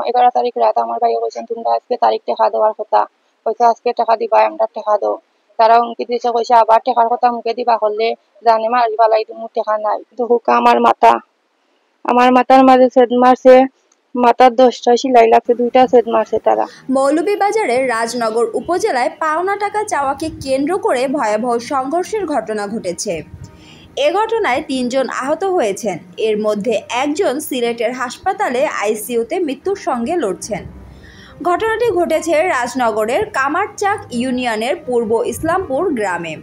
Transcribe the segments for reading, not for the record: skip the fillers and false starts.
11 তারিখ রাত আমার ভাই বলছেন তোমরা আজকে তারিখ টাকা দেওয়ার কথা, কইছে আজকে টাকা দিবা, আমরা টাকা দাও। তারা হুমকি দিয়েছে, কইছে আবার টাকার কথা মুখে দিবা করলে জানে মারি ফেলাই, তুমি টাকা নাই। হুকা আমার মাথার মাঝে সেদ মারছে, মাথার 10টা সেলাই লাগছে, 2টা সেদ মারছে তারা। মৌলভীবাজারের রাজনগর উপজেলায় পাওনা টাকা চাওয়াকে কেন্দ্র করে ভয়াবহ সংঘর্ষের ঘটনা ঘটেছে। এ ঘটনায় 3 জন আহত হয়েছেন। এর মধ্যে একজন সিলেটের হাসপাতালে আইসিইউতে মৃত্যুর সঙ্গে লড়ছেন। ঘটনাটি ঘটেছে রাজনগরের কামারচাক ইউনিয়নের পূর্ব ইসলামপুর গ্রামে।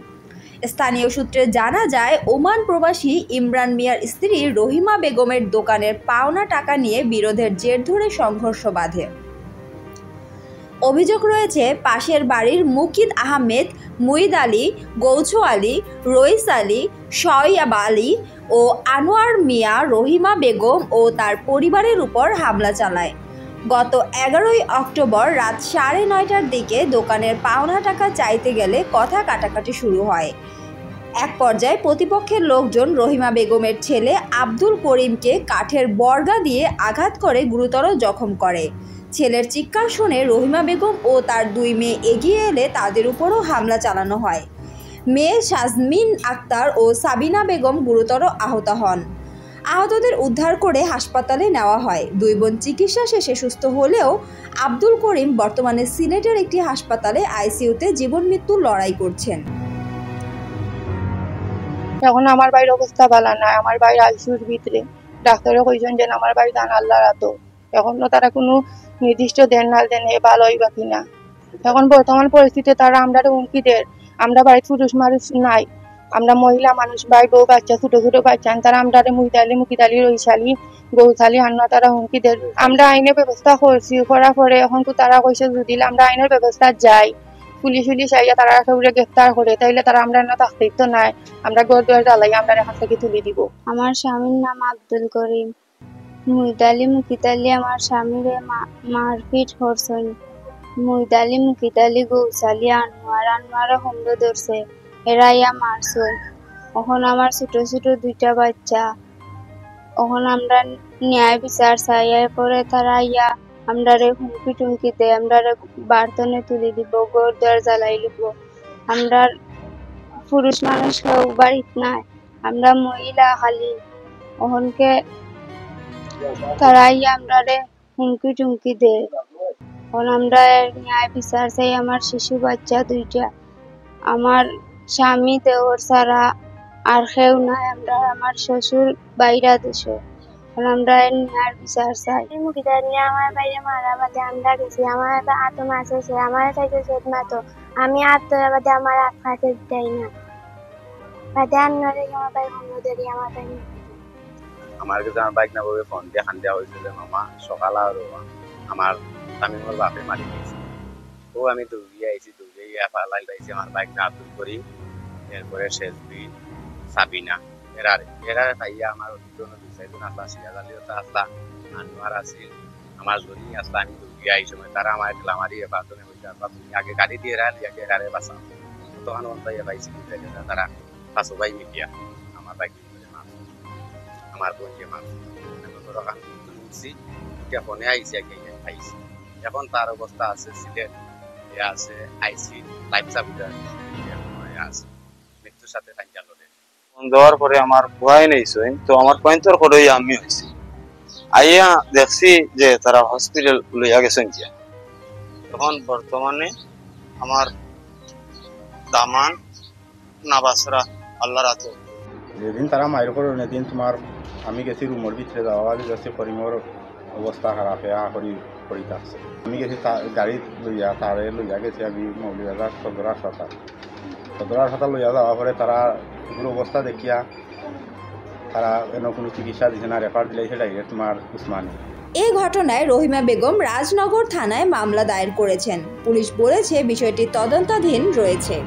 স্থানীয় সূত্রে জানা যায়, ওমান প্রবাসী ইমরান মিয়ার স্ত্রী রহিমা বেগমের দোকানের পাওনা টাকা নিয়ে বিরোধের জের ধরে সংঘর্ষ বাধে। অভিযোগ রয়েছে পাশের বাড়ির মুকিদ আহমেদ, মুইদ আলী, গৌছু আলী, রইস আলী, শয়াব আলী ও আনোয়ার মিয়া রহিমা বেগম ও তার পরিবারের উপর হামলা চালায়। গত 11ই অক্টোবর রাত 9:30টার দিকে দোকানের পাওনা টাকা চাইতে গেলে কথা কাটাকাটি শুরু হয়। এক পর্যায়ে প্রতিপক্ষের লোকজন রহিমা বেগমের ছেলে আব্দুল করিমকে কাঠের বর্গা দিয়ে আঘাত করে গুরুতর জখম করে। ছেলের চিৎকার শুনে রহিমা বেগম ও তার 2 মেয়ে এগিয়ে এলে তাদের উপরও হামলা চালানো হয়। মেয়ে শাজমিন আক্তার ও সাবিনা বেগম গুরুতর আহত হন। আহতদের উদ্ধার করে হাসপাতালে নেওয়া হয়। 2 বোন চিকিৎসা শেষে সুস্থ হলেও আব্দুল করিম বর্তমানে সিলেটের একটি হাসপাতালে আইসিইউতে জীবন মৃত্যুর লড়াই করছেন। এখন আমার ভাইয়ের অবস্থা ভালো না, আমার ভাই আইসিইউর ভিতরে। ডাক্তারও কইছেন যে আমার ভাই জান আল্লাহর আতো, এখনো তারা কোনো নির্দিষ্ট দেন ভালো হইবা কিনা। এখন বর্তমান পরিস্থিতিতে তারা আমরা হুমকি দেয়, আমরা বাড়িতে পুরুষ মানুষ নাই, আমরা মহিলা মানুষ, ভাই বউ বাচ্চা, ছোট ছোট বাচ্চা, তারা আমরা মুকিদালি রইশালি গৌশালী আন্না তারা হুমকি দেয়। আমরা আইনের ব্যবস্থা করছি, করার পরে এখন তো তারা কইছে যদি আমরা আইনের ব্যবস্থা যাই, পুলিশ আইয়া তারা সবরে গ্রেফতার করে, তাইলে তারা আমরা না থাকতেই তো নাই, আমরা ঘর দুয়ার জ্বালাই আমরা এখান থেকে তুলে দিব। আমার স্বামীর নাম আব্দুল করিম, মুইদালি মুকিতালি আমার স্বামীরে মারপিট করছেন। মুইদালি মুকিতালি গৌশালী আনোয়ারে হোমরে ধরছে, এরা ইয়া মারছে। এখন আমার ছোট ছোট 2টা বাচ্চা, এখন আমরা ন্যায় বিচার চাই। এরপরে তারা ইয়া আমরা হুমকি টুমকি দেয়, আমরা বার্তনে তুলে দিব, ঘর দুয়ার জ্বালাই দিব। আমরা পুরুষ মানুষ কেউ বাড়িত নাই, আমরা মহিলা খালি। ওখানকে তারা ইয়া আমরা হুমকি টুমকি দেয়। এখন আমরা ন্যায় বিচার চাই। আমার শিশু বাচ্চা 2টা, আমার স্বামী দেওর ছাড়া আর কেউ নাই, আমরা আমার শ্বশুর বাইরা দেশে। আমরা ন্যায় বিচার চাই। মুকিদার নিয়ে আমার বাইরে মারা বাদে আমরা গেছি, আমার আতো মাছ আছে, আমার চাইতে চোদ মাতো, আমি আত্মরা বাদে আমার আত্মাকে দেয় না বাদে আন্নারে আমার ভাই হোমদেরি আমার ভাই আমার কাছে আমার বাইক না বলে ফোন দিয়ে খান দেওয়া হয়েছিল যে মামা সকাল আর আমার তামিমর বাপে মারি গেছে। ও আমি দৌড়িয়ে আইছি, দৌড়িয়ে পালাই পাইছি আমার বাইক না আব্দুল করিম, এরপরে শেষবি সাবিনা, এরারে পাইয়া আমার অভিজ্ঞতা 2-4জন আসলা, সিরাজালিওতা আসলা, আনোয়ার আসিল, আমার জনি আসলা। আমি দৌড়িয়ে আই সময় তারা আমার গ্লামারি বাদনে হইতে তুমি আগে গাড়ি দিয়ে গাড়ি বাঁচাও, তখন অন্তাইয়া পাইছি তারা পাঁচো ভাই মিলিয়া আমার বাইক আমার বোন যে মানুষ তুলছি ফোনে আইসি আইসি। এখন তার অবস্থা আছে সিলেট আছে আইসি লাইফ সাপোর্টার আছে, মৃত্যুর সাথে দেওয়ার পরে আমার ভয় নেইছেন, তো আমার পয়েন্টর করে আমি হয়েছি আইয়া দেখছি যে তারা হসপিটাল লইয়া গেছেন। তখন বর্তমানে আমার দামান নাবাসরা আল্লাহর আতো। যেদিন তারা মায়ের করে দিন তোমার আমি গেছি রুমের ভিতরে যাওয়া গেছে, করিমর অবস্থা খারাপ করি থাকছে। আমি গেছি গাড়ি লইয়া তারে লইয়া গেছি আমি মৌলভীবাজার সদর হাসপাতাল লইয়া যাওয়ার পরে তারা পুরো অবস্থা দেখিয়া তারা কোনো চিকিৎসা দিচ্ছে না, রেফার দিলে ডাইরেক্ট তোমার উসমানী। এই ঘটনায় রহিমা বেগম রাজনগর থানায় মামলা দায়ের করেছেন। পুলিশ বলেছে বিষয়টি তদন্তাধীন রয়েছে।